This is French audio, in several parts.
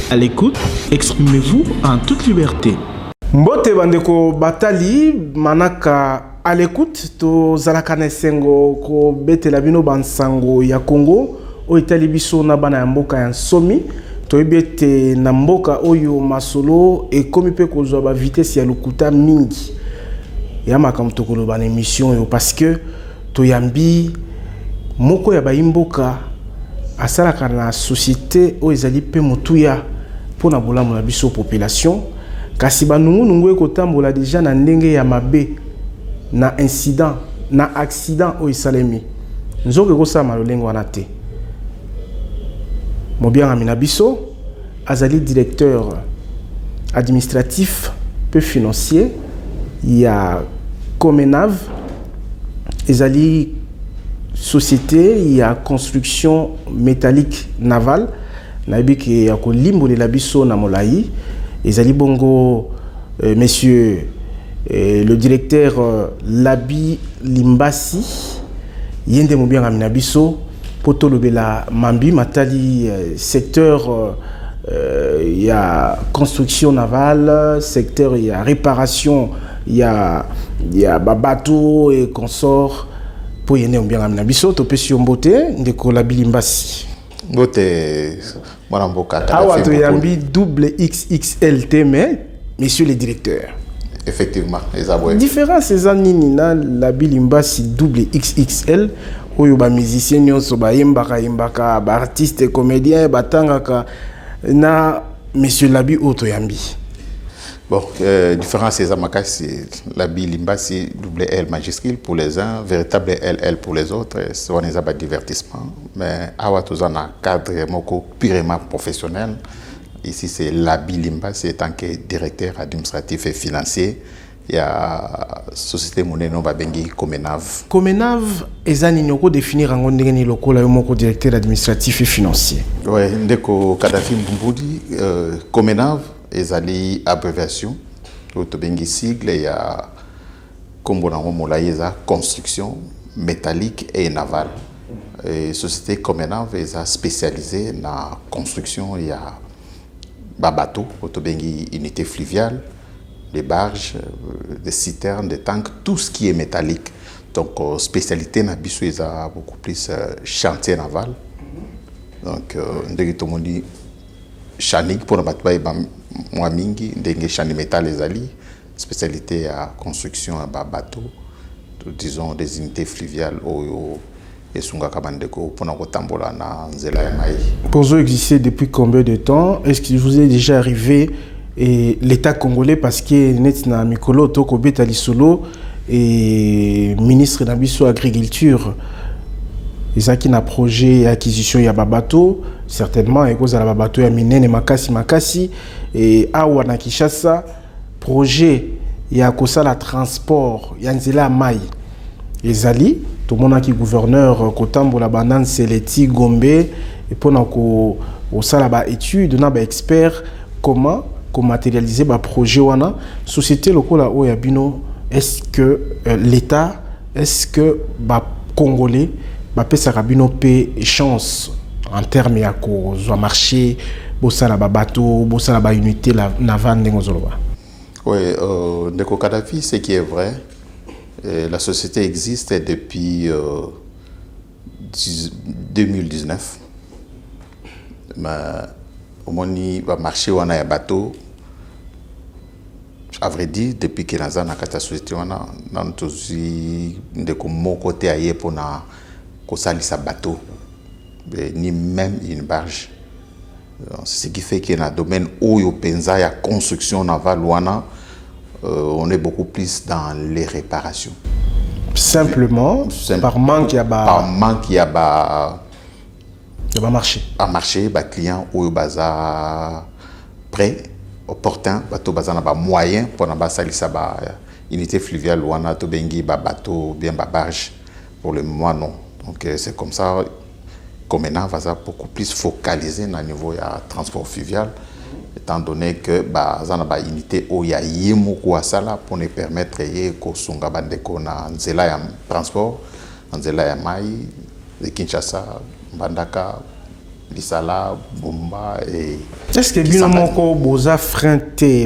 À l'écoute, exprimez-vous en toute liberté. Mbote bandeko batali manaka à l'écoute to zalakane sengo ko betela bino bansango ya Congo o itali biso na bana ya mboka ya Nsomi to ebete na mboka oyo masolo e komi pe kozwa ba vitesse ya lukuta mingi ya makambo to koloba na émission yo parce que to yambi moko ya baimboka asalaka na société o ezali pe mutuya pona bolamu na biso population kasi banungu ekotambola déjà na ndenge ya mabe na incident na accident o isalemi nzoke kosama lolengo wana te mobianga mina biso azali directeur administratif peu financier ya Comenav ezali société ya construction métallique navale na biki ya kolimbolela biso na molai ezali bongo monsieur le directeur Labi Limbasi yende mobianga mina biso poto lobela mambi matali secteur ya construction navale secteur ya réparation ya babato et consort pour yende mobianga mina biso to pesi mbote ndeko Labi Limbasi Bote mwana mboka awa to yambi double XXLT mais monsieur le directeur effectivement ezabwe différence eza nini na Labi Limbasi double XXL oyo ba musicien nyonso ba yembaka ba artiste comédien batangaka na monsieur Labi Oto yambi. Bon, différence c'est makasi Labi Limbasi double L majuscule pour les uns, véritable LL pour les autres, c'est un pas divertissement, mais awa tozana cadre moko purement professionnel. Ici c'est Labi Limbasi tant que directeur administratif et financier. Il y a société moneno babengi Comenav. Comenav ezani nyoko définir en ndenge lokola yo moko directeur administratif et financier. Ouais, ndeko Kadafi Mbumbudi Comenav ezali abréviation autobengi sigle ya kombo na molai eza construction métallique et navale. Et société Comenav eza spécialisée na construction ya bateau autobengi unité fluviale, des barges, des citernes, des tanks, tout ce qui est métallique. Donc spécialité na biso eza beaucoup plus chantier naval. Donc ndenge to moni chanik pour batba moi mingi ndenge chani métal ezali spécialité à construction à bateau, disons des unités fluviales oyo esunga kabandeko pona kotambola na nzela ya mai. Pozo existait depuis combien de temps? Est-ce qu'il vous est déjà arrivé et l'État congolais parce que net na mikolo toko beta lisolo et ministre na biso agriculture ezaki na projet acquisition ya babato certainement et cause à la babato ya minene makasi et awa na Kinshasa projet ya kosala transport ya nzela mai ezali tout le monde qui gouverneur kotambola banane seleti gombe et pona ko osala ba étude na ba expert comment matérialiser ba projet wana société lokola oya bino est-ce que l'état est-ce que ba congolais ba pesa rabino pe chance en termes ya ko zo marché bosala ba bateau bosala ba unité navale ngozoloba. Oui, ndeko Kadafi, ce qui est vrai, la société existe depuis 2019 mais au moni va marché wana ya bateau. À vrai dire, depuis que nous avons la société, nous avons de côté ailleurs pour sa bateau, ni même une barge. C'est ce qui fait que dans le domaine où il y a construction navale, on est beaucoup plus dans les réparations. Simplement, par manque, il y a marché. À marché, les clients où ils sont prêts. Opportun bateau bazana ba moyen pour na salisa ba unité fluviale ou ana to bengi ba bateau bien ba barge pour le moment non donc c'est comme ça Comenav va beaucoup plus focalisé na niveau ya transport fluvial étant donné que bazana ba unité o ya yemu ko sala pour ne permettre ye ko sunga bandeko na nzela ya transport nzela ya mai de Kinshasa Mbandaka Lisala, Bumba et... Est-ce que vous avez frein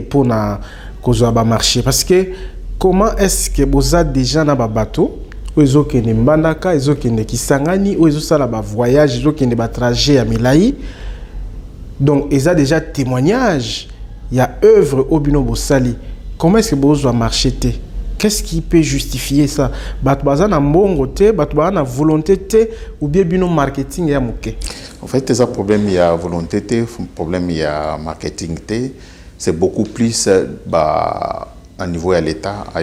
pour le marché? Parce que comment est-ce que vous avez déjà un bateau? Ils ont des mbandaka, ils ont des kisangani, ils ont des voyages, ils ont des trajets à Milaï. Donc, ils ont déjà témoignage. Il y a œuvre au bino Bossali. Comment est-ce que vous avez marché? Qu'est-ce qui peut justifier ça? Batoubaza na mbongo te, batoubaza na volonté te, ou bien bino marketing ya mouké? En fait, il y a un problème, il y a volonté te, problème, il y a marketing te. C'est beaucoup plus à niveau de l'État, à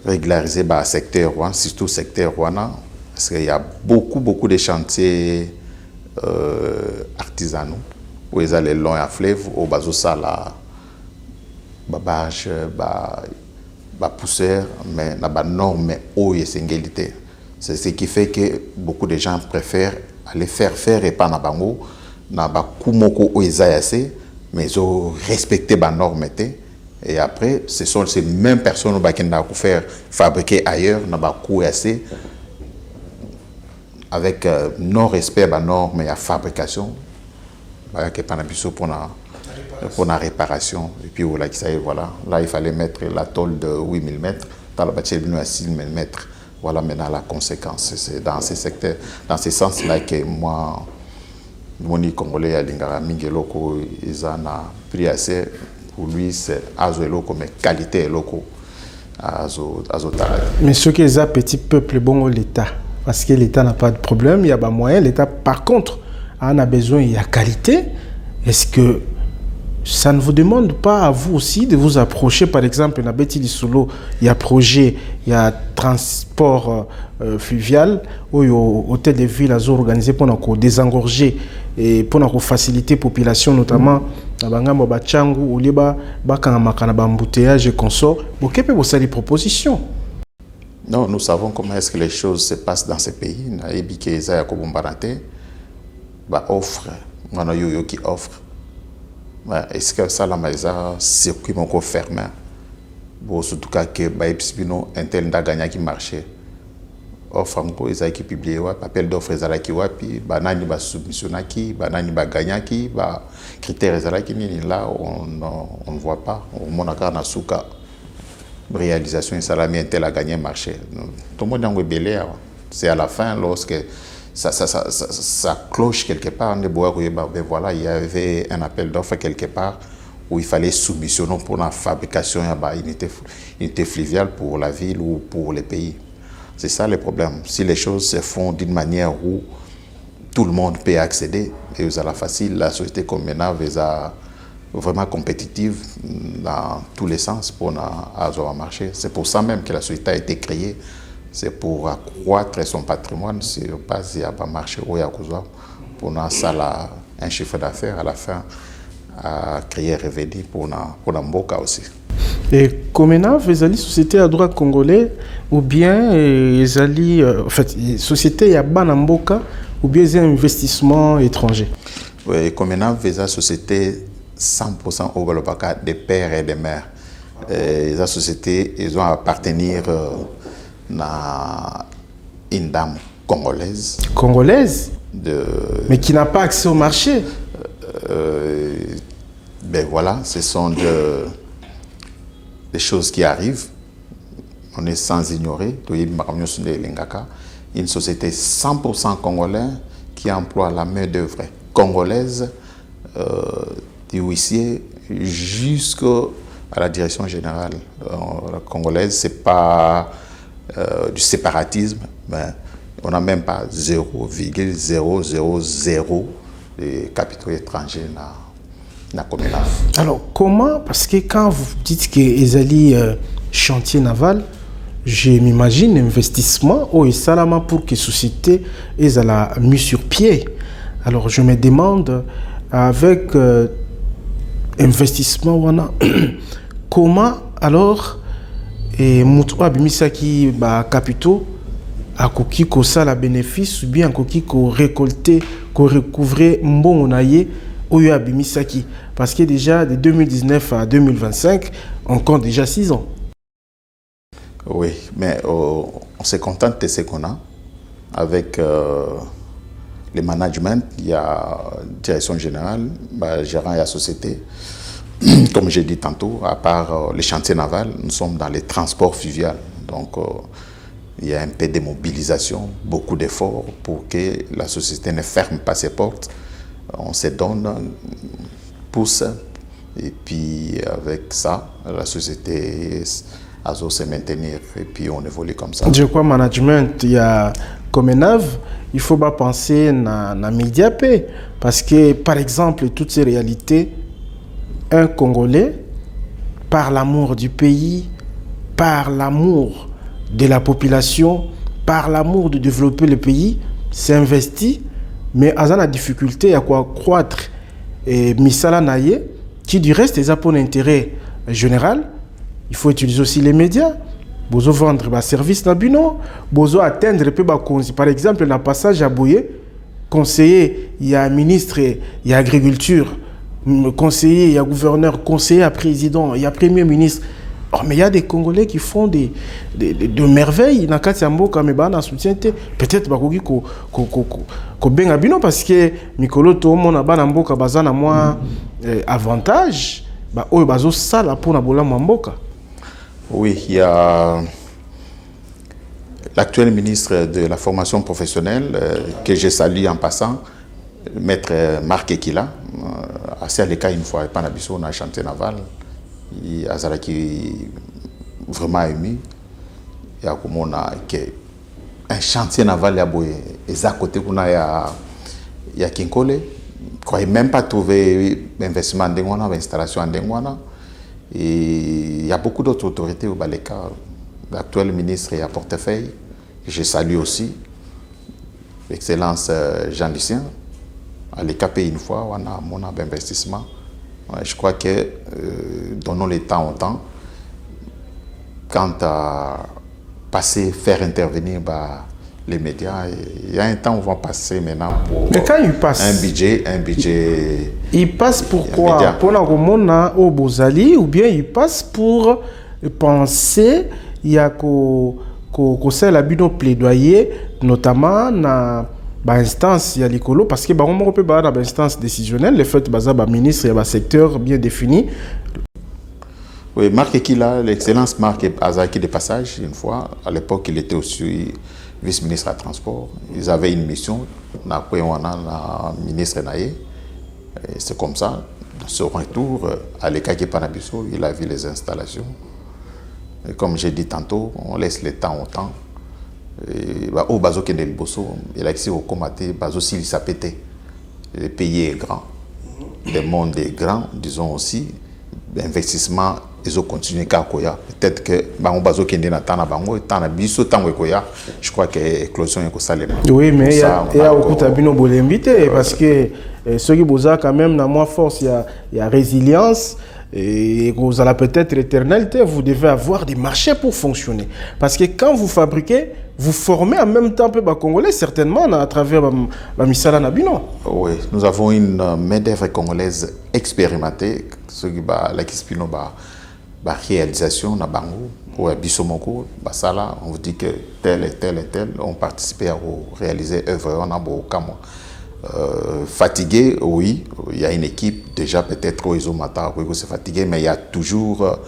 régulariser le secteur, surtout le secteur rwanda, parce qu'il y a beaucoup de chantiers artisanaux où ils ont les longs à fleuve, au bateau la bâche, poussière, mais il y a des normes haut et singulité. C'est ce qui fait que beaucoup de gens préfèrent aller faire et pas na bango, na ba kumoko où ils assez, mais ils ont respecté les normes. Et après, ce sont ces mêmes personnes qui ont faire fabriquer ailleurs, na ba coût assez, avec non-respect des normes et la fabrication, pour la réparation. Et puis voilà, là il fallait mettre la tôle de 8000 mètres, dans la bâtiment à 6000 mètres. Voilà maintenant la conséquence. C'est dans ces secteurs, dans ce sens-là que moi, mon Congolais à Lingara Mingeloko, ils en ont pris assez. Pour lui, c'est Azo Eloko, mais qualité Eloko. Azo Talade. Mais ce qui est un petit peuple, bon, l'État. Parce que l'État n'a pas de problème, il y a pas moyen. L'État, par contre, en a besoin, il y a qualité. Est-ce que ça ne vous demande pas à vous aussi de vous approcher? Par exemple, dans Betty Solo, il y a projet, il y a transport fluvial, où il y a hôtel de ville à organiser pour désengorger et pour faciliter la population, notamment dans Bangambo Bachangu, où les embouteillages et consorts. Vous avez des propositions? Non, nous savons comment est-ce que les choses se passent dans ces pays. Offre, qui offre. Est-ce que ça, la maison, circuit mon fermé? Bon, surtout que un tel n'a gagné qui marchait. Offre encore, ils ont qui publié, appel d'offres, ils ont qui wapi, banani ba submission qui, banani ba gagné qui, ba critères, ils ont qui là, on ne voit pas. On monaka na souka réalisation, il s'est mis un tel à gagner marché. Tout le monde est belé. C'est à la fin, lorsque ça cloche quelque part, ben voilà, il y avait un appel d'offres quelque part où il fallait soumissionner pour la fabrication d'une unité fluviale pour la ville ou pour les pays. C'est ça le problème. Si les choses se font d'une manière où tout le monde peut accéder, et vous la facile, la société comme maintenant, est vraiment compétitive dans tous les sens pour avoir marché. C'est pour ça même que la société a été créée. C'est pour accroître son patrimoine sur base de marché où il y a pour un chiffre d'affaires à la fin à créer revenu pour Mboka aussi. Et comment vous allez société à droit congolais ou bien en fait société à Mboka ou bien des investissements étrangers? Oui, comment vous société 100% au Balobaka des pères et des mères. Les sociétés ils ont appartenir à une dame congolaise. Congolaise? Mais qui n'a pas accès au marché? Ben voilà, ce sont des choses qui arrivent. On est sans ignorer. Une société 100% congolaise qui emploie la main-d'œuvre congolaise du huissier jusqu'à la direction générale congolaise. Ce n'est pas du séparatisme, mais on n'a même pas 0,000 de capitaux étrangers dans la commune. Alors, comment? Parce que quand vous dites que les chantier naval, je m'imagine investissement au Salama pour que la société est mise sur pied. Alors, je me demande, avec investissement, comment alors Moutou Abimisaki capitaux a koki ko ça la bénéfice ou bien koki ko récolter ko recouvrer mbonaye oyo abimisaki parce que déjà de 2019 à 2025 on compte déjà 6 ans. Oui, mais on se contente de ce qu'on a avec le management, il y a direction générale, gérant et la société. Comme j'ai dit tantôt, à part les chantiers navals, nous sommes dans les transports fluviaux. Donc, il y a un peu de mobilisation, beaucoup d'efforts pour que la société ne ferme pas ses portes. On se donne, pousse, et puis avec ça, la société a se maintenir, et puis on évolue comme ça. Je crois management, il y a Comenav, il faut pas penser na média paix, parce que par exemple, toutes ces réalités, un Congolais, par l'amour du pays, par l'amour de la population, par l'amour de développer le pays, s'investit, mais à la difficulté à quoi croître. Et Misala Naye, qui du reste est pour l'intérêt général, il faut utiliser aussi les médias. Bozo vendre un service dans Bino, bozo atteindre par exemple, dans le passage à Boye, conseiller, il y a un ministre, il y a agriculture, conseiller, il y a gouverneur, conseiller à président, il y a premier ministre. Oh, mais il y a des Congolais qui font de merveilles. Peut-être ko benga bino parce que Mikolo to mona bana mboka bazana moi avantage ba oyo bazo sala pour na bola mboka. Oui, il y a l'actuel ministre de la formation professionnelle que je salue en passant, maître Marc Ekila, assez à l'écart une fois, pas n'abisso on a chanté naval, il a vraiment ému, il y a comme on a un chantier naval à Boye, et à côté qu'on a il y a Kinkole, quoi, même pas trouvé investissement en Dengwana, installation en Dengwana. Et il y a beaucoup d'autres autorités au Baleka. L'actuel ministre est à portefeuille, que je salue aussi, l'excellence Jean-Lucien. À l'EKP une fois, on a mon investissement. Je crois que donnons le temps au temps. Quant à passer, faire intervenir les médias, il y a un temps où on va passer maintenant pour mais quand il passe, un budget. Il passe pourquoi? Pour la Romona au Bozali, ou bien il passe pour penser, il y a que la bino plaidoyer, notamment dans l'instance, il y a l'écolo, parce que on peut dans l'instance décisionnelle, le fait que ministre, il y a un secteur bien défini. Oui, Marc Ekila, l'excellence Marc Azaki de passage, une fois, à l'époque, il était aussi vice-ministre à transport. Ils avaient une mission, on a ministre Naye. C'est comme ça, dans ce retour, à l'Ekaki Panabiso, il a vu les installations. Et comme j'ai dit tantôt, on laisse le temps au temps. Au Bazo Kendel Bosso, il a accès au Komaté, Bazo Sili Sapete. Le pays est grand, le monde est grand, disons aussi. L'investissement, ils ont continué à Koya. Peut-être que Bazo Kendel Natana Bango, Tanabiso, Tangoya, je crois que l'éclosion est Kosalema. Oui, mais il y a beaucoup d'abino pour l'inviter parce que ceux qui bossent quand même, dans moi force, il y a résilience. Et vous allez peut-être éternalité, vous devez avoir des marchés pour fonctionner. Parce que quand vous fabriquez, vous formez en même temps peu Congolais, certainement à travers la Misala Nabino. Oui, nous avons une main-d'œuvre congolaise expérimentée, ce qui la réalisation na bango ou Bissomoko, Basala, on vous dit que tel et tel et tel ont participé à réaliser œuvre en Ambo-Kamo. Fatigué, oui, il y a une équipe, déjà peut-être au Isomata, c'est fatigué, mais il y a toujours,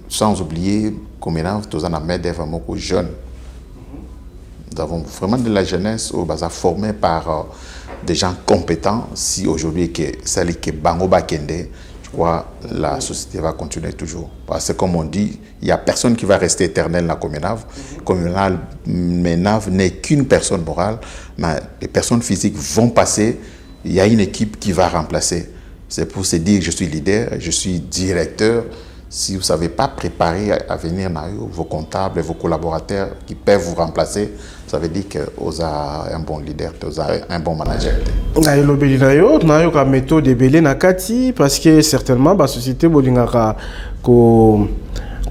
sans oublier, comme nous avons mis des femmes jeunes. Nous avons vraiment de la jeunesse au bazar formée par des gens compétents. Si aujourd'hui, c'est que Bango Bakende, je crois la société va continuer toujours. Parce que comme on dit, il n'y a personne qui va rester éternel dans la Comenav. Comenav n'est qu'une personne morale, mais les personnes physiques vont passer. Il y a une équipe qui va remplacer. C'est pour se dire que je suis leader, je suis directeur. Si vous ne savez pas préparer à venir, vos comptables, vos collaborateurs qui peuvent vous remplacer, ça veut dire que vous avez un bon leader, vous avez un bon manager. Vous avez une méthode de belé nakati parce que certainement la société bolingaka ko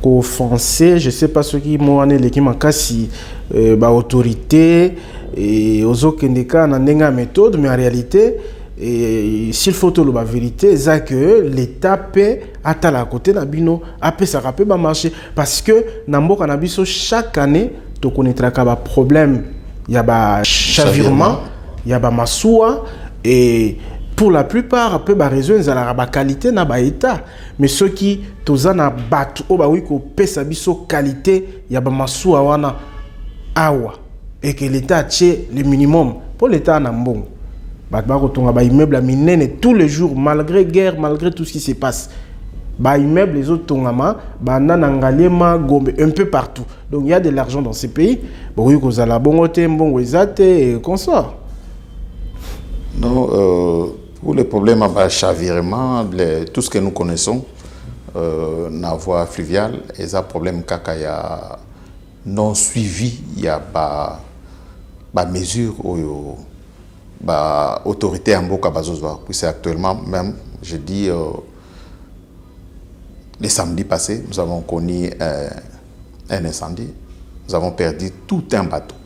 offensé, je sais pas ce qui m'ont amené l'équipe makasi autorité et aux kendeka na ndenga méthode, mais en réalité et s'il faut tout la vérité, c'est que l'État peut attendre à côté d'Abino, après ça peut marcher parce que dans le chaque année, tu connaîtras qu'il y a un problème il y a chavirement, il y a masoua, et pour la plupart, peu raison ils ont la qualité na ba état, mais ceux qui toza na batu o ba oui ko pesa biso qualité, il y a masoua wana awa et que l'état tient le minimum pour l'état na mbongo. Ba kotonga ba immeuble à minene tous les jours malgré guerre, malgré tout ce qui se passe. Ba immeuble les autres tongama, ba nanangalema gombe un peu partout. Donc il y a de l'argent dans ces pays. Bon oui ko zala bongote mbongo ezate et consort. Non, pour les problèmes à chavirement, tout ce que nous connaissons, la voie fluviale, il y a un problème kaka ya non suivi, il y a ba mesure ou ba autorité en boka bazozwa. Puis c'est actuellement même, je dis les samedis passés, nous avons connu un incendie, nous avons perdu tout un bateau.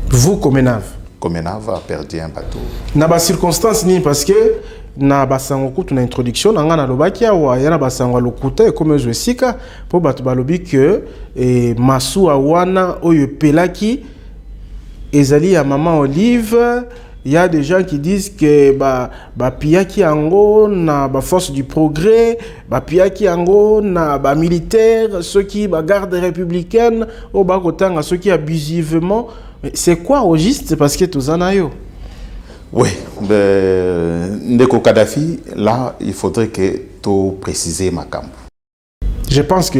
Vous Comenav Comenav a perdu un bateau. Na ba circonstance ni parce que na basango kutu na introduction na ngana lobaki awa yana basango lokuta e comme je sika po batu balobi que masu awana oyo pelaki ezali ya maman Olive. Il y a des gens qui disent que ba piaki ango na ba force du progrès, ba piaki ango na ba militaire, ceux qui ba garde républicaine au ba kotanga ceux qui abusivement. C'est quoi au juste parce que tout ça yo? Oui, Ndeko Kadhafi, là, il faudrait que tu précises ma camp. Je pense que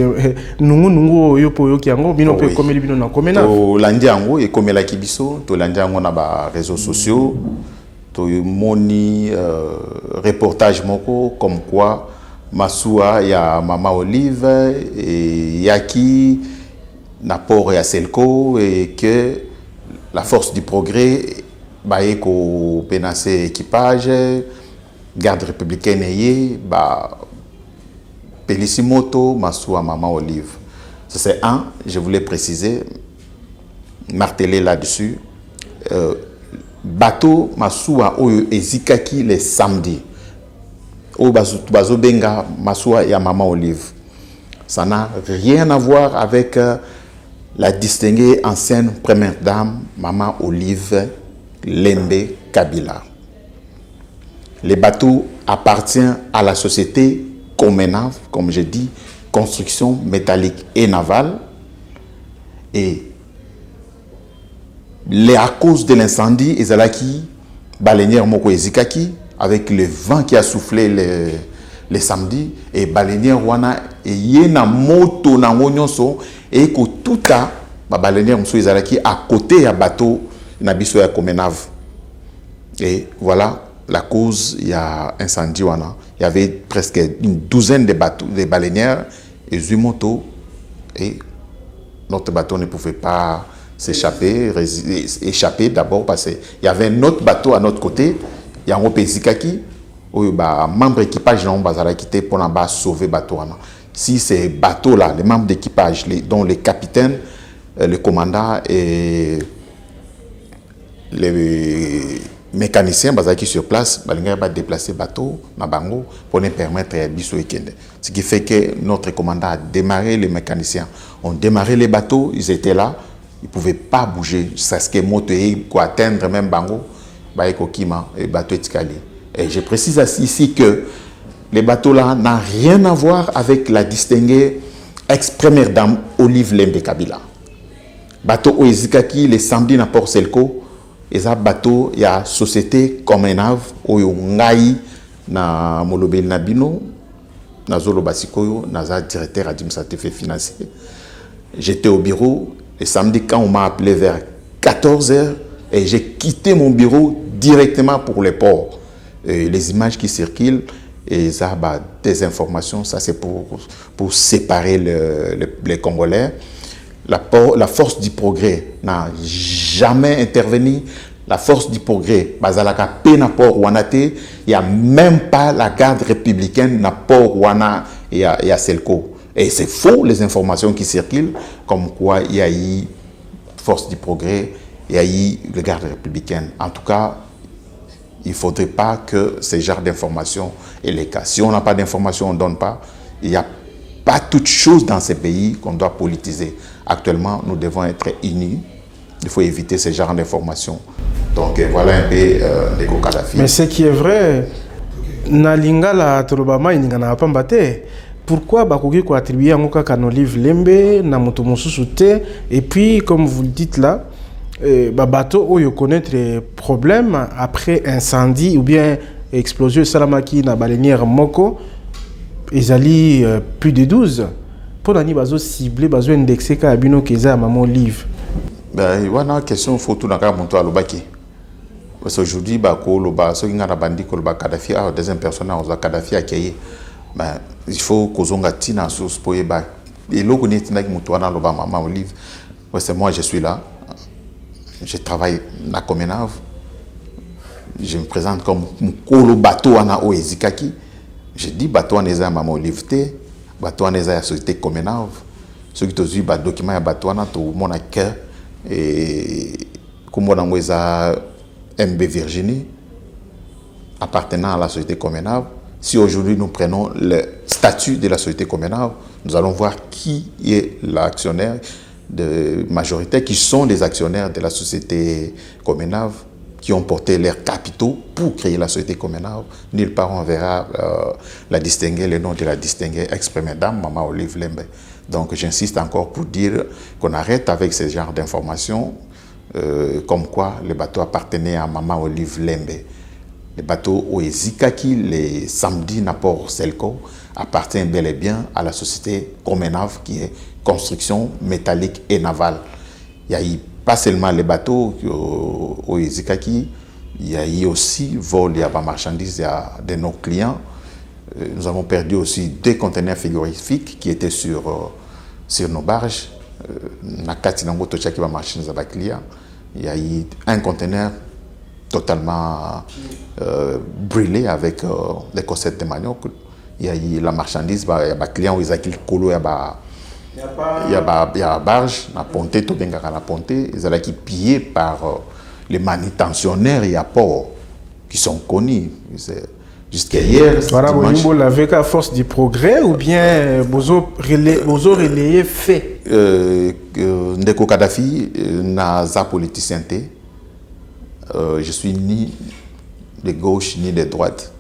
nous yopo yoki ango bino pe komeli bino na komena. To landi ango e komela kibiso, to landi ango na ba réseaux sociaux, to moni reportage moko comme quoi Massoua ya Mama Olive et Yaki na port ya Selco et que la force du progrès baye ko penasser équipage garde républicaine yé ba Pelissimoto Massoua Maman Olive. Ça c'est un, je voulais préciser, marteler là-dessus. Bateau Massoua Oyo Ezikaki les samedis. Au Bazo Benga Massoua et Maman Olive. Ça n'a rien à voir avec la distinguée ancienne première dame Maman Olive Lembe Kabila. Les bateaux appartiennent à la société Comenav, comme je dis, construction métallique et navale. Et à cause de l'incendie, Ezalaki, baleinière Moko Ezikaki, avec le vent qui a soufflé les samedis, et baleinière Wana, et yena moto na ngonyonso, et que tout a, baleinière Mousso Ezalaki, à côté à bateau, Nabiso ya Comenav. Et voilà la cause, il y a incendie Wana. Il y avait presque une douzaine de bateaux, de baleinières et Zumoto. Et notre bateau ne pouvait pas s'échapper, échapper d'abord parce qu'il y avait un autre bateau à notre côté. Il y a un Zikaki, où les membres d'équipage ont quitté pour sauver le bateau. Si ces bateaux-là, les membres d'équipage, dont les capitaines, le commandant et les mécaniciens qui sur place, va déplacer bateau Mabango pour nous permettre de faire. Ce qui fait que notre commandant a démarré, les mécaniciens ont démarré les bateaux, ils étaient là, ils ne pouvaient pas bouger. C'est ce que moto pour atteindre même Bango, et bateau Etikali. Et je précise ici que les bateaux là n'ont rien à voir avec la distinguée ex-première dame Olive Lembe Kabila. Bateau Oezikaki, les samedis na Port Selco. Et ça bateau, il y a société Comenav, oyo ngai na molobeli nabino, na zolo basikoyo, na za directeur administratif et financier. J'étais au bureau, et samedi quand on m'a appelé vers 14h, et j'ai quitté mon bureau directement pour les ports. Et les images qui circulent, et ça, des informations, ça c'est pour séparer les Congolais. La force du progrès n'a jamais intervenu. La force du progrès, Bazalaka Pena Port Wanate, il n'y a même pas la garde républicaine na Port Wana et à Selco. Et c'est faux les informations qui circulent, comme quoi il y a eu force du progrès, il y a eu la garde républicaine. En tout cas, il ne faudrait pas que ce genre d'informations aient les cas. Si on n'a pas d'informations, on ne donne pas. Il n'y a pas toute chose dans ces pays qu'on doit politiser. Actuellement, nous devons être unis Il faut éviter ce genre d'informations. Donc voilà un peu Ndeko Kadhafi. Mais ce qui est vrai, na lingala tolobama iningana pambate. Pourquoi bakoki ko attribuer en kaka no livre lembe na moto mosusu te, et puis comme vous le dites là, bateau oyo connaître problème après incendie ou bien explosion salamaki na baleinière moko ezali plus de 12 pour nani bazo cibler bazo indexer ka bino keza maman livre. Ben wana question photo na ka monto alobaki. Parce qu'aujourd'hui bako loba so ngana bandi ko loba Kadhafi a deuxième personne on Kadhafi akeye. Ben il faut kozonga tina source pour eba et loko netina ki monto wana loba maman livre. C'est moi je suis là. Je travaille na Comenave. Je me présente comme Mukolo bateau wana o ezikaki. Je dis bateau wana eza maman livre te, bateau wana eza ya société Comenave. Ceux qui t'ont ba document ya bateau wana to mona que et comme on eza MB Virginie appartenant à la société Comenave. Si aujourd'hui nous prenons le statut de la société Comenave, nous allons voir qui est l'actionnaire de majoritaire, qui sont les actionnaires de la société Comenave, qui ont porté leurs capitaux pour créer la société Comenave. Nulle part on verra la distinguer, le nom de la distinguer exprimé dans Maman Olive Lembe. Donc j'insiste encore pour dire qu'on arrête avec ce genre d'informations, comme quoi le bateau appartenait à Maman Olive Lembe. Le bateau Oezikaki, les samedis Naport Selco, appartient bel et bien à la société Comenave, qui est construction métallique et navale. Il y a eu pas seulement les bateaux Oezikaki, il y a eu aussi vol, il y a des marchandises de nos clients. Nous avons perdu aussi 2 conteneurs frigorifiques qui étaient sur nos barges. Il y a eu un conteneur totalement brûlé avec des cossettes de manioc. Il y a eu la marchandise, il y a des clients où ils ont colo, il y a des barges, la ponté, tout bien la ponté, ils ont été pillés par les manutentionnaires et apports qui sont connus. Jusqu'à hier, voilà, vous l'avez qu'à force du progrès ou bien vous relayez fait Ndeko Kadhafi n'a pas politicien. Je suis ni de gauche ni de droite.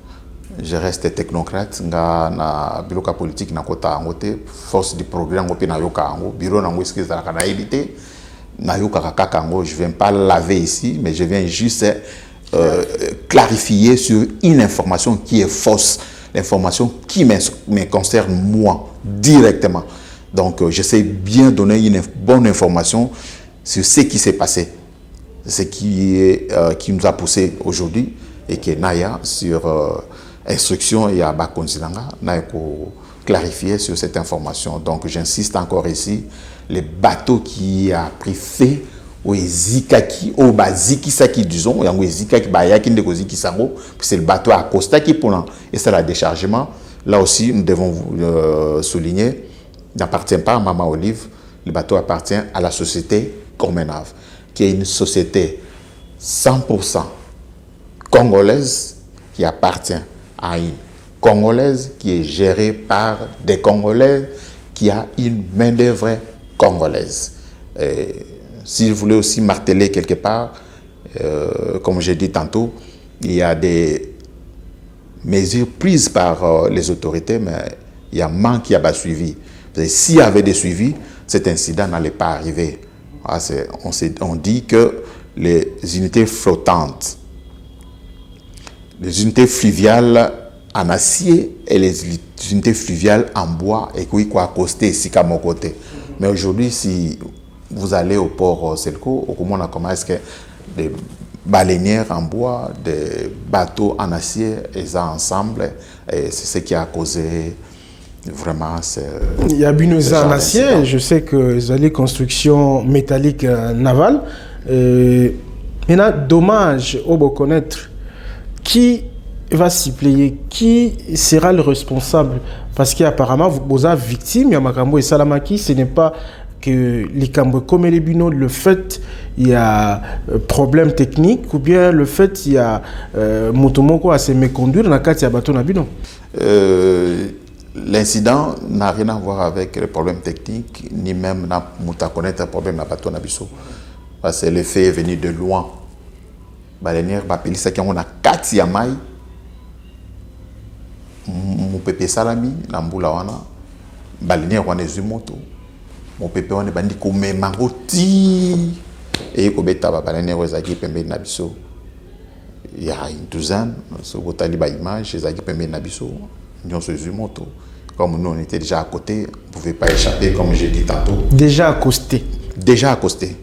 Je reste technocrate. Na bureau politique na kota angote force du progrès ngope na yoka ango bureau na ngweski za kana éviter na yoka kaka ango. Je viens pas laver ici, mais je viens juste clarifier sur une information qui est fausse, l'information qui me concerne moi directement. Donc j'essaie bien de donner une bonne information sur ce qui s'est passé, ce qui nous a poussé aujourd'hui et qui est Naya sur instruction et à Bakonzilanga, Naya pour clarifier sur cette information. Donc j'insiste encore ici, les bateaux qui a pris fait au Ezikaki, au Baziki Saki, disons, au Ezikaki, c'est le bateau à Costa qui pour et c'est le déchargement. Là aussi, nous devons souligner, il n'appartient pas à Maman Olive, le bateau appartient à la société Comenave, qui est une société 100% congolaise qui appartient à une Congolaise qui est gérée par des Congolais qui a une main-d'œuvre congolaise. Si je voulais aussi marteler quelque part, comme j'ai dit tantôt, il y a des mesures prises par les autorités, mais il y a manque qui a pas suivi. S'il y avait des suivis, cet incident n'allait pas arriver. On dit que les unités flottantes, les unités fluviales en acier et les unités fluviales en bois, et qui quoi accosté ici qu'à mon côté. Mais aujourd'hui, si vous allez au port Selco, au comment est-ce que des baleinières en bois, des bateaux en acier, et ça ensemble, et c'est ce qui a causé vraiment. Il y a Binoza en acier, je sais que vous allez construction métallique navale. Maintenant, dommage au beau connaître qui va s'y plier, qui sera le responsable, parce qu'apparemment vous êtes victime, Yamakambo et Salamaki, ce n'est pas que les Cambo comme les Bino, le fait il y a problème technique ou bien le fait il y a Motomoko à se méconduire dans le cas de bateau Nabino. L'incident n'a rien à voir avec les problèmes techniques ni même na muta connaître un problème na bateau Nabiso. parce que le fait est venu de loin. Baleinière bapelisa qui on a 4 yamai. Mon pépé salami na mbula wana. Baleinière wana zumoto. Mon pépé wana bandi ko me mangoti. Et ko beta baleinière ozaki pembe na biso. Il y a une douzaine, ce que ba image, les équipes Nabiso, nous sommes comme nous on était déjà à côté, on ne pouvait pas échapper comme j'ai dit tantôt. Déjà accosté. Déjà accosté.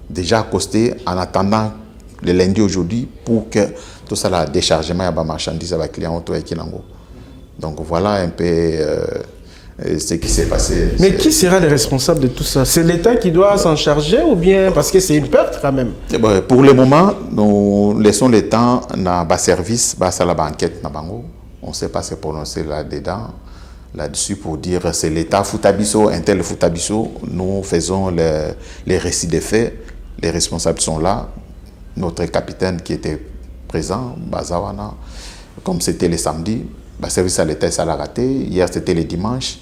Déjà accosté en attendant le lundi aujourd'hui pour que tout ça la déchargement de marchandises avec clients autour et donc voilà un peu ce qui s'est passé. Mais qui sera le responsable de tout ça? C'est l'État qui doit s'en charger ou bien parce que c'est une perte quand même? Pour le moment, nous laissons le temps dans le service, dans la banquette. On ne sait pas se prononcer là-dedans, là-dessus pour dire c'est l'État Foutabiso, un tel Foutabiso. Nous faisons les récits des faits, les responsables sont là. Notre capitaine qui était présent, Bazawana, comme c'était le samedi, le service à l'État ça l'a raté. Hier c'était le dimanche.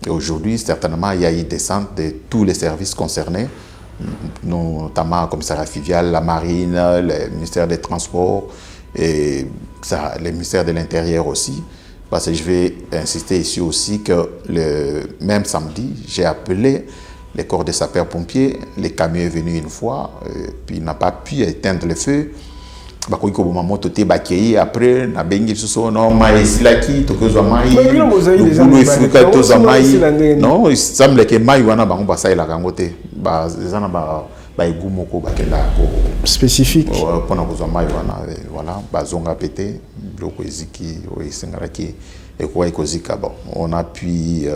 Et aujourd'hui, certainement, il y a eu descente de tous les services concernés, notamment le commissariat fluvial, la marine, le ministère des Transports et ça, le ministère de l'Intérieur aussi. Parce que je vais insister ici aussi que le même samedi, j'ai appelé les corps de sapeurs-pompiers. Le camion est venu une fois, puis il n'a pas pu éteindre le feu. Après, na bengi suso no mai silaki to kozo mai non il semble que mai wana bango basai la kangote ba zana ba igumoko bakenda ko spécifique pour na kozo mai wana voilà bazonga pété bloko eziki o isengaraki et quoi ikozika bon on a pu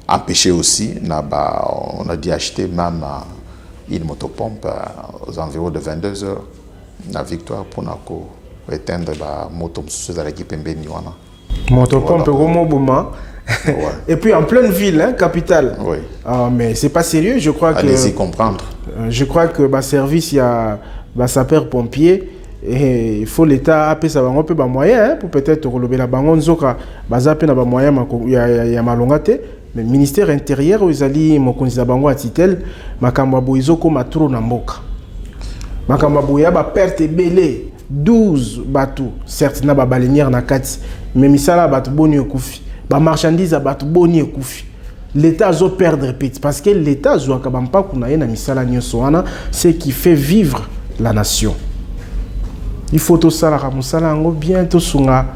empêcher aussi on a dû acheter même une motopompe aux environs de 22 heures. La victoire pour nous éteindre la moto de l'équipe Mbeni. Motopompe Romo Bouma. Et puis en pleine ville, hein, capitale. Oui. Mais c'est pas sérieux, je crois que. Allez-y comprendre. Je crois que bah service il y a bah sapeur-pompier et il faut l'État appeler ça un peu bah moyen pour peut-être relever la bangon zoka bah zapper na bah moyen il y a malongate mais ministère intérieur ils allient mon konisa bango à titel makamba boizoko matro na mboka. Makamba boya ba perte belé 12 bateaux certes na ba baleinière na kati mais misala bateau boni okufi ba marchandise bateau boni okufi l'État zo perdre petit parce que l'État zo akabampa kuna na misala nyoso wana c'est qui fait vivre la nation. Il faut tout ça la musala ngo bien to sunga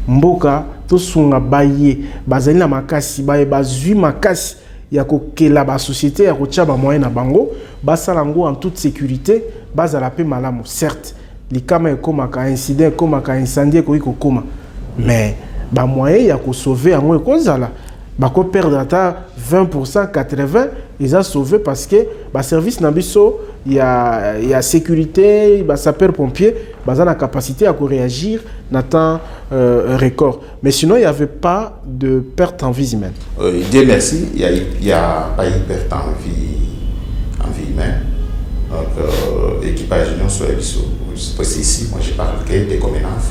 mboka to sunga baye bazali na makasi baye bazui makasi ya kokela ba société ya kotia ba moyen na bango basala ngo en toute sécurité bazala pe malamu certes les kama ekomaka incident ekomaka incendie ko ikokoma mais ba moyen ya ko sauver yango ekozala ba ko perdre ata 20% 80 ils a sauvé parce que ba service na biso ya sécurité ba sapeur pompier bazana capacité à réagir na temps record mais sinon il y avait pas de perte en vie humaine. Dieu merci, il y a pas eu perte en vie humaine. Donc équipage non soit c'est ici moi je parle que des communages.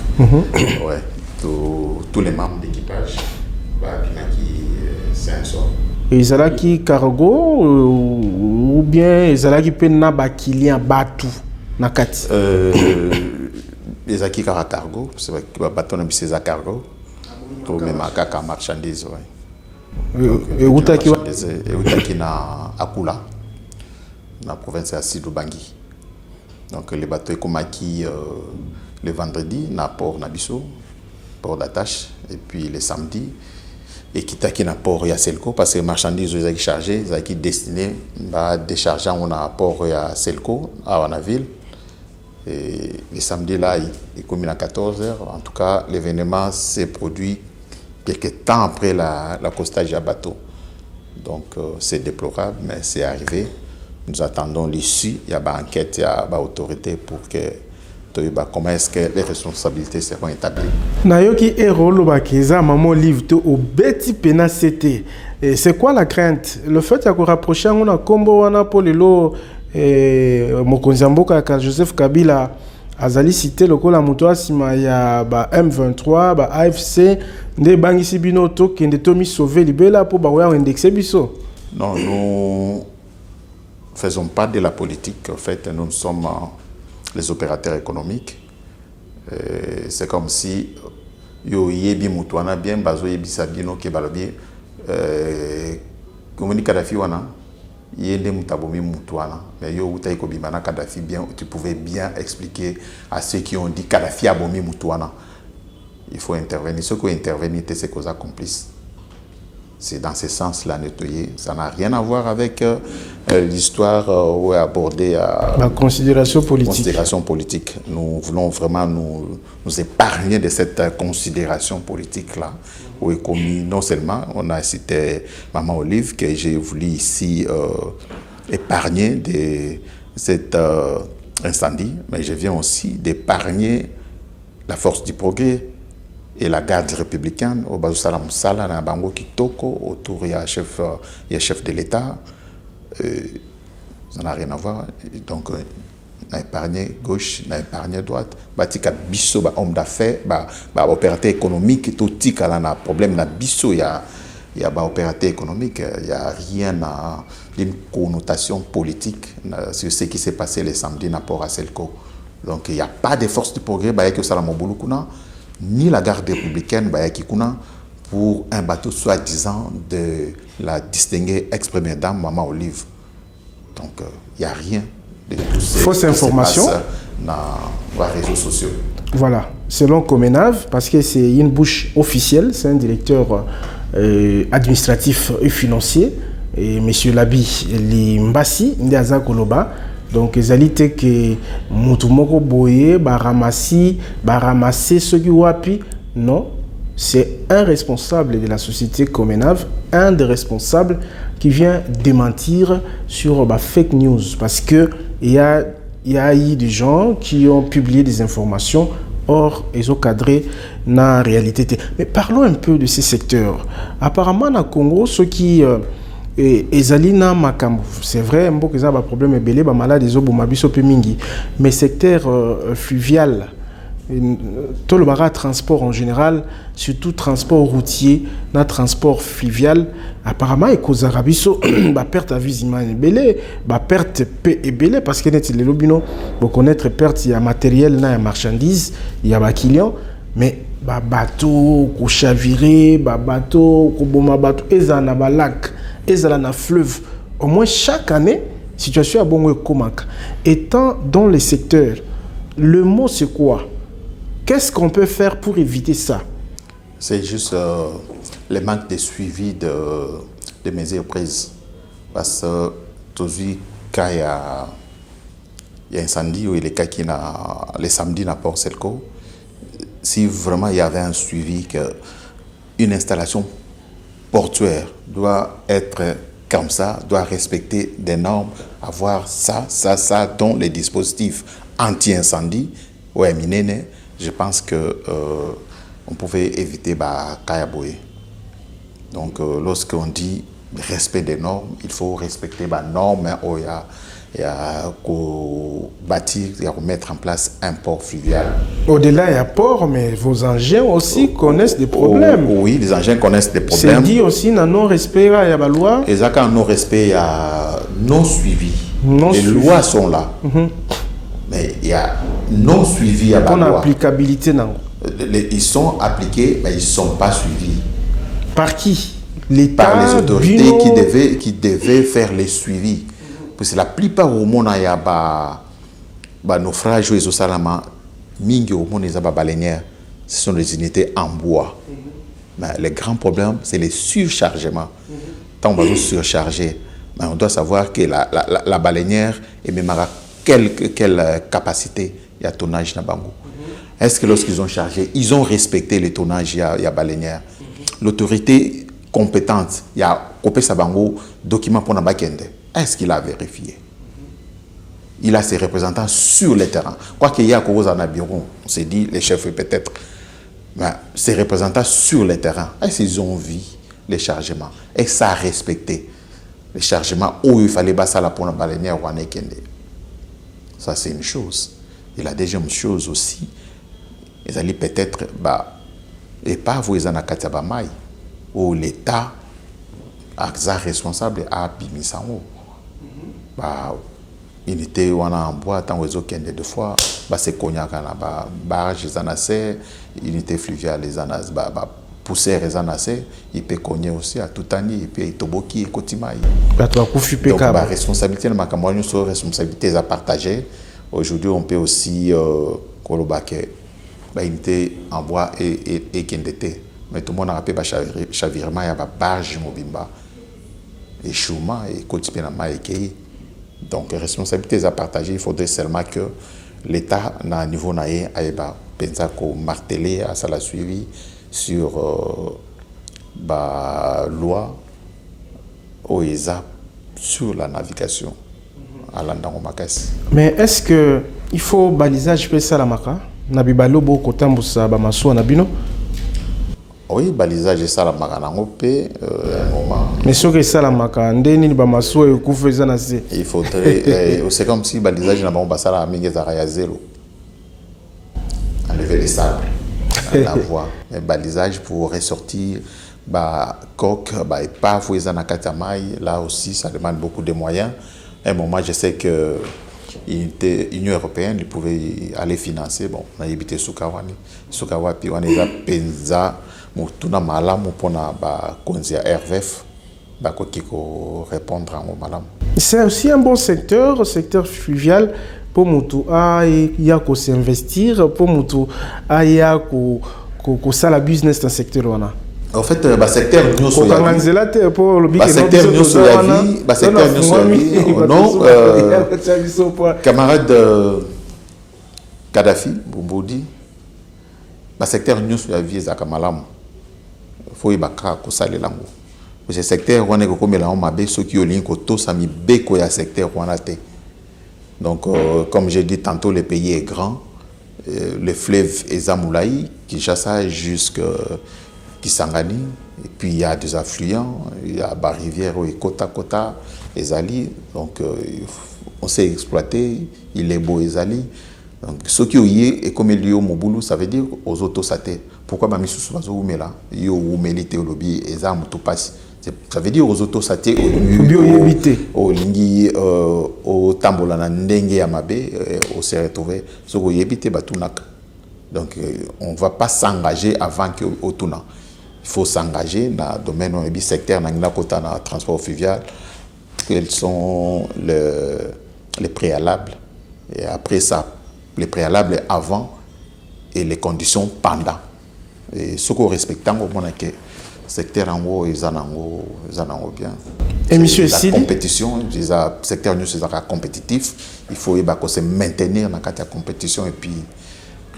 Ouais, tous les membres d'équipage bah qui c'est un sort. Ezalaki cargo ou bien ezalaki pe na ba client batu na kati ezalaki cargo c'est ba bateau na biseza cargo to même kaka marchandise ouais et utaki na Akula na province ya Sidubangi donc les bateaux komaki le vendredi na port na biso port d'attache et puis le samedi et qui t'a qui n'a port ya Selco parce que marchandises ils ont chargé ils ont destiné à décharger on a port ya Selco à Wanaville et le samedi là il commis à 14h en tout cas l'événement s'est produit quelques temps après la costage à bateau donc c'est déplorable mais c'est arrivé nous attendons l'issue il y a une enquête il y a une autorité pour que comment est-ce que les responsabilités seront établies. Nayoki Erolo Bakeza, maman livre au Betty Pena CT. C'est quoi la crainte? Le fait de rapprocher on a combo wana polelo Mokonzamboka ka Joseph Kabila azali cité le kola muto asima ya ba M23 ba AFC nde bangisi bino to kende to mi sauver libela pour ba wa indexer biso. Non faisons pas de la politique. En fait, nous sommes les opérateurs économiques. C'est comme si yo yebi mutuana bien bazo yebi sabino ke balobi comme ni Kadhafi wana yende mutabomi mutuana mais yo utai ko bimana Kadhafi bien tu pouvais bien expliquer à ceux qui ont dit Kadhafi abomi mutuana. Il faut intervenir. Ce qui intervenir, c'est causes complices. C'est dans ce sens-là nettoyer. Ça n'a rien à voir avec l'histoire où est abordée la considération politique. Considération politique. Nous voulons vraiment nous épargner de cette considération politique-là. Où est commis, non seulement, on a cité Maman Olive, que j'ai voulu ici épargner de cet incendie, mais je viens aussi d'épargner la force du progrès et la garde républicaine au Bazou Salam Sala na Bango Kitoko autour il y a chef de l'État, ça n'a rien à voir. Donc n'a épargné gauche, n'a épargné droite. Batika biso ba homme d'affaires, ba opérateur économique tout tika là na problème na biso il y a ba opérateur économique, il y a rien d'une connotation politique sur ce qui s'est passé le samedi na Port Aselco. Donc il n'y a pas de force du progrès ba que Salam Obulukuna ni la garde républicaine Bayakikuna pour un bateau soi-disant de la distinguée ex-première dame Maman Olive. Donc, il n'y a rien de tout ça. Fausse information dans les réseaux sociaux. Voilà, selon Comenave, parce que c'est une bouche officielle, c'est un directeur administratif et financier, et M. Labi Limbasi, Ndiaza Koloba. Donc, les alliés que Moutoumoko Boye, Baramasi, Sogi Wapi, non, c'est un responsable de la société Comenave, un des responsables qui vient démentir sur fake news. Parce qu'il y a eu des gens qui ont publié des informations, or, ils ont cadré dans la réalité. Mais parlons un peu de ces secteurs. Apparemment, dans le Congo, ceux qui... Ezalina Makambu, c'est vrai, un problème belé, malade des obomabiso pemingi, mais secteur fluvial, tout le transport en général, surtout transport routier, na transport fluvial, apparemment et cause arabiso, perte à visima et belé, perte p et belé parce que net les lobino, pour connaître perte il y a matériel, na marchandise, il y a client, mais bateau, ko chaviré, bateau, ko boma bateau, ezana lac. Et ça na fleuve. Au moins chaque année, situation à Bongo Komaka. Étant dans les secteurs, le mot c'est quoi? Qu'est-ce qu'on peut faire pour éviter ça? C'est juste le manque de suivi de mesures prises. Parce que aujourd'hui, quand il y a incendie ou les cas qui n'a les samedis n'a pas Selco, si vraiment il y avait un suivi qu'une installation portuaire doit être comme ça, doit respecter des normes, avoir ça, dont les dispositifs anti-incendie, ouais, minene, je pense que on pouvait éviter Kayaboé. Donc, lorsqu'on dit respect des normes, il faut respecter les normes, il y a bâtir, il y a mettre en place un port fluvial. Au-delà, il y a port, mais vos engins aussi connaissent des problèmes. Oui, les engins connaissent des problèmes. C'est dit aussi, dans non-respect, il y a la loi. Et ça, quand non-respect, il y a non-suivi. Les lois sont là. Mais il y a non-suivi à la loi. Applicabilité, non. Ils sont appliqués, mais ils ne sont pas suivis. Par qui? L'État, par les autorités qui devaient faire les suivis. Parce que la plupart au monde, il y a des naufrages ou des salama, mingi au monde, il y a des baleinières. Ce sont des unités en bois. Mais le grand problème, c'est les surchargements. Tant qu'on va surcharger, mais on doit savoir que la baleinière est même à quelle capacité il y a tonnage dans Bango. Est-ce que lorsqu'ils ont chargé, ils ont respecté le tonnage, il y a baleinière? L'autorité compétente, il y a Kopé Sabango, document pour Nabakende. Est-ce qu'il a vérifié? Il a ses représentants sur le terrain. Quoi qu'il y a cause en bureau, on s'est dit, les chefs peut-être, mais ses représentants sur le terrain, est-ce qu'ils ont vu les chargements? Est-ce que ça a respecté les chargements où il fallait passer la pour la baleinière ou en Ekende? Ça, c'est une chose. Et la deuxième chose aussi, ils allaient peut-être, et pas vous, ils en ont où l'État, responsable, a bimi sango. bah unité on a en bois tant aux autres deux fois bah c'est cognac là bah barrage les anassé unité fluviale les anas bah pousser les anassé il peut cogner aussi à tout année et puis toboki et kotimaï bah toi kufi donc peka bah responsabilité de ma campagne sur responsabilités à partager. Aujourd'hui on peut aussi kolobaké bah unité en bois et kendete mais tout le monde a rappelé bah chavirement il y a bah barge mobimba et chouma et kotipena et kei. Donc, responsabilités à partager, il faudrait seulement que l'État, à un niveau naïe, aille marteler à ça la suivi sur la loi OESA sur la navigation à l'Andangomakas. Mais est-ce que il faut balisage pe salamaka nabibalo bo kotambusa ba maso na bino? Oui, balisage et salamaka nango pe moment. Mais ce que salamaka ndeni ba maso e kufeza na se. Il faudrait c'est comme si balisage na ba basala mingi za ya zéro. Enlever les sables la voie. Mais balisage pour ressortir bah coque bah épave ou na katamai là aussi ça demande beaucoup de moyens. À un moment je sais que l'Union européenne ils pouvaient aller financer bon on a évité Sukawani puis on est là penza mutuna malamu pona ba konzia RVF ba ko répondre en malam. C'est aussi un bon secteur fluvial pour mutu ya ko s'investir pour mutu ya ko sala business dans secteur wana. En fait ba secteur nyoso ya vie pour le secteur nyoso ya vie ba secteur nyoso ya vie non camarade Kadhafi Bumbudi ba secteur nyoso ya vie za kamalamu faut y baka ko sale lango ce secteur on est ko komela on mabe ceux qui olin ko to sami beko ya secteur on a té donc comme j'ai dit tantôt le pays est grand le fleuve Ezamoulaï qui chasse jusque Kisangani et puis il y a des affluents il y a ba rivière et Kota Ezali donc on s'est exploité il est beau Ezali. Donc, ce qui est comme il y a au ça veut dire aux autosatés. Pourquoi ma mission soit au là il y a au mélité au lobby et ça tout passe. Ça veut dire aux autosatés au lingi au tambola na ndenge ya mabe au se retrouver ce qu'on éviter batunak. Donc on va pas s'engager avant que au tournant. Il faut s'engager dans le domaine du secteur dans le transport fluvial. Quels sont les préalables et après ça les préalables avant et les conditions pendant. Et ce qu'on respecte, on a que secteur en haut, ils en ont bien. Et monsieur la compétition, le secteur nous c'est compétitif. Il faut se maintenir dans la compétition et puis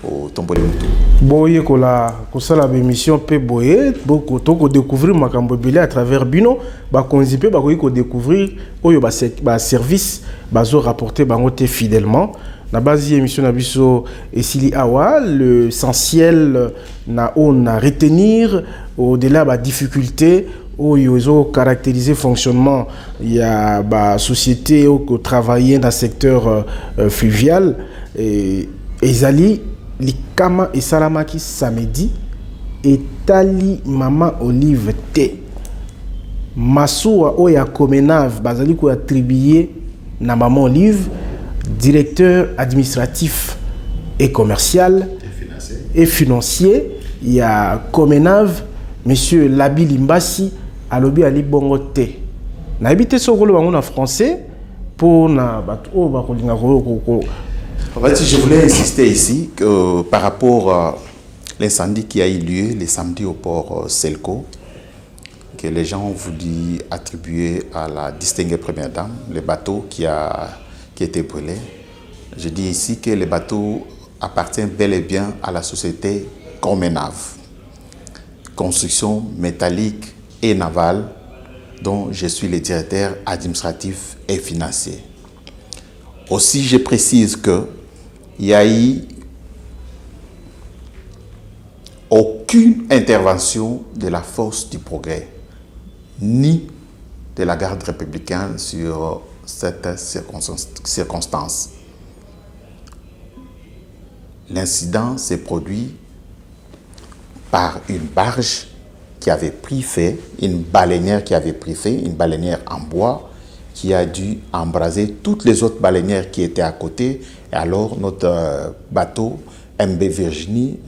au tombeau de tout. Boye kola kosala émission pe boye beaucoup to découvrir makambo belé à travers Bino ba konzipe ba ko découvrir oyo ba service bazo rapporter bango te fidèlement. La base émission na biso esili awa l'essentiel na on a retenir au-delà ba difficulté oyo caractériser fonctionnement il y a ba société au travailler dans le secteur fluvial et ezali likama et salamaki samedi et tali mama olive te masuwa oya komenav bazali ko attribuer na maman olive directeur administratif et commercial et financier il y a Comenav monsieur Labi Limbasi alobi ali bongo te na habité so rôle en français pour na bato ba kolinga ko. En fait, je voulais insister ici que par rapport à l'incendie qui a eu lieu le samedi au port Selco, que les gens ont voulu attribuer à la distinguée première dame le bateau qui était brûlé. Je dis ici que le bateau appartient bel et bien à la société Comenav, construction métallique et navale, dont je suis le directeur administratif et financier. Aussi, je précise qu'il n'y a eu aucune intervention de la force du progrès, ni de la garde républicaine sur cette circonstance. L'incident s'est produit par une barge qui avait pris feu, une baleinière qui avait pris feu, une baleinière en bois qui a dû embraser toutes les autres baleinières qui étaient à côté. Et alors, notre bateau MB Virginie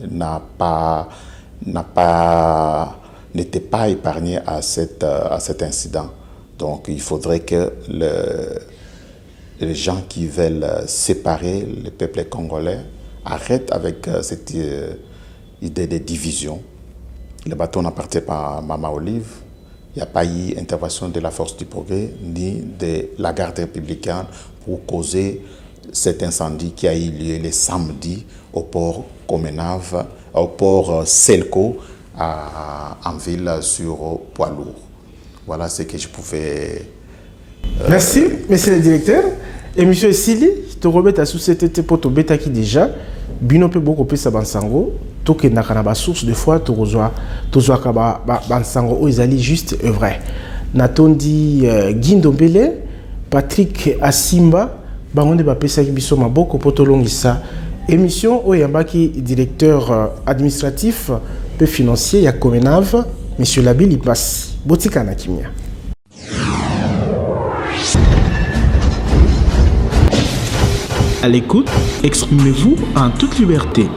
n'était pas épargné à cet incident. Donc, il faudrait que les gens qui veulent séparer le peuple congolais arrêtent avec cette idée de division. Le bateau n'appartient pas à Mama Olive. Il n'y a pas eu intervention de la Force du Progrès ni de la garde républicaine pour causer cet incendie qui a eu lieu le samedi au port Comenave, au port Selco, en ville sur poids lourd. Voilà ce que je pouvais... Merci, monsieur le directeur. Et monsieur Sili, tu remets ta société pour te bêta qui déjà, bino pe beaucoup plus à Bansango, tout que n'a pas source de fois, tu reçois Bansango, où ils allaient juste vrai. Natondi Guindombele, Patrick Asimba, Bangonde Bapesa qui biso maboko poto longisa. Émission où Yambaki, directeur administratif, peu financier, ya Comenave, monsieur Labili Pass, Botika Nakimia. À l'écoute, exprimez-vous en toute liberté.